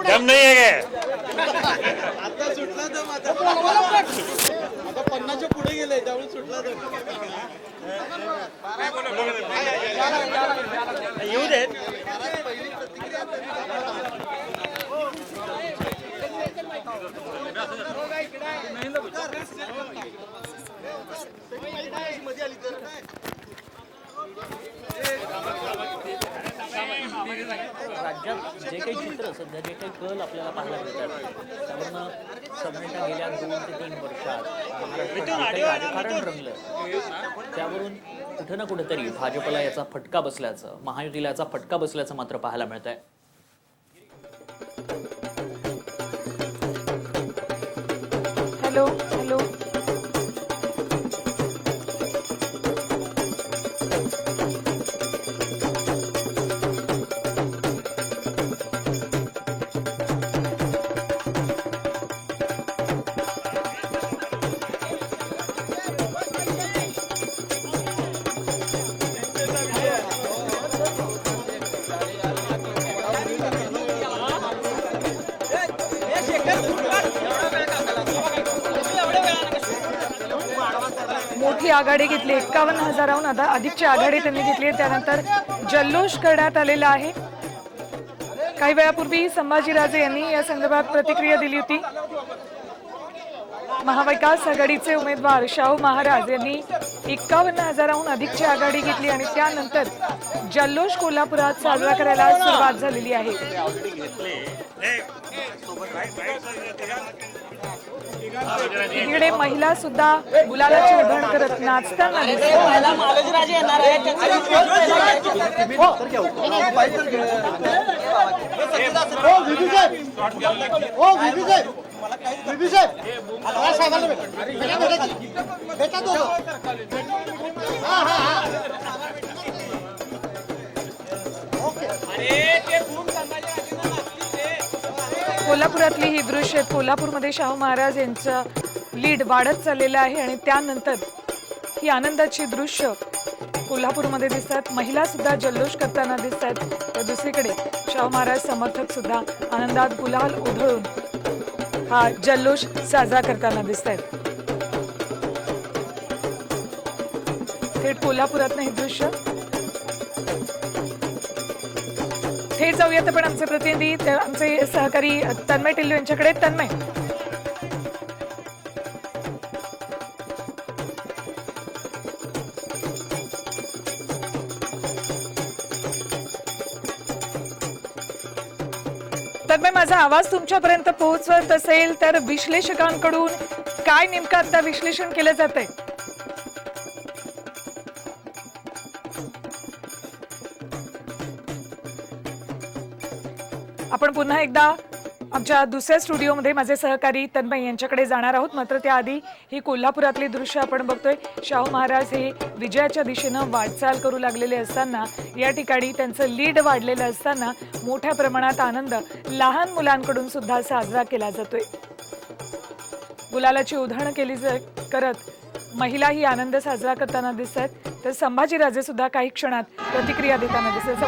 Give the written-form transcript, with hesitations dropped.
दम नहीं है क्या? आता सुटला दम आता 50च्या पुढे गेले त्यामुळे सुटला दम येऊ दे. पहिली प्रतिक्रिया मध्ये आली तर राज्यात जे काही चित्र सध्या जे काही कल आपल्याला पाहायला मिळतात त्यावरनं सगळ्यांच्या गेल्या 2 ते 3 वर्षात महाराष्ट्रात जे काही राजकारण रंगलं त्यावरून कुठं ना कुठेतरी भाजपला याचा फटका बसल्याचं महायुतीला याचा फटका बसल्याचं मात्र पाहायला मिळत आहे. हॅलो हॅलो मोठी आघाडी घेतली 51,000हून अधिकची आघाडी त्यांनी घेतली. त्यानंतर जल्लोष करण्यात आलेला आहे. काही वेळापूर्वी संभाजीराजे यांनी या संदर्भात प्रतिक्रिया दिली होती. महाविकास आघाडीचे उमेदवार शाहू महाराज यांनी 51,000हून अधिकची आघाडी घेतली आणि त्यानंतर जल्लोष कोल्हापुरात साजरा करायला सुरुवात झालेली आहे. इकडे महिला सुद्धा गुलालाची उधळण करत नाचताना कोल्हापुरातली ही दृश्य आहेत. कोल्हापूरमध्ये शाहू महाराज यांचं लीड वाढत चाललेलं आहे आणि त्यानंतर ही आनंदाची दृश्य कोल्हापूरमध्ये दिसतात. महिला सुद्धा जल्लोष करताना दिसतात. तर दुसरीकडे शाहू महाराज समर्थक सुद्धा आनंदात गुलाल उधळून हा जल्लोष साजरा करताना दिसत आहेत. थेट कोल्हापुरातनं हे दृश्य थेट जाऊयात आपण आमचे प्रतिनिधी आमचे सहकारी तन्मय टिल्लू यांच्याकडे. तन्मय, तन्मय माझा आवाज तुमच्यापर्यंत पोहोचवत असेल तर विश्लेषकांकडून काय नेमकं आता विश्लेषण केलं जातंय? आपण पुन्हा एकदा आमच्या दुसऱ्या स्टुडिओमध्ये माझे सहकारी तन्मय यांच्याकडे जाणार आहोत. मात्र त्याआधी ही कोल्हापुरातली दृश्य आपण बघतोय. शाहू महाराज हे विजयाच्या दिशेनं वाटचाल करू लागलेले असताना या ठिकाणी त्यांचं लीड वाढलेलं असताना मोठ्या प्रमाणात आनंद लहान मुलांकडून सुद्धा साजरा केला जातोय. गुलालाची उधळण केली करत महिलाही आनंद साजरा करताना दिसत आहेत. तर संभाजीराजे सुद्धा काही क्षणात प्रतिक्रिया देताना दिसत.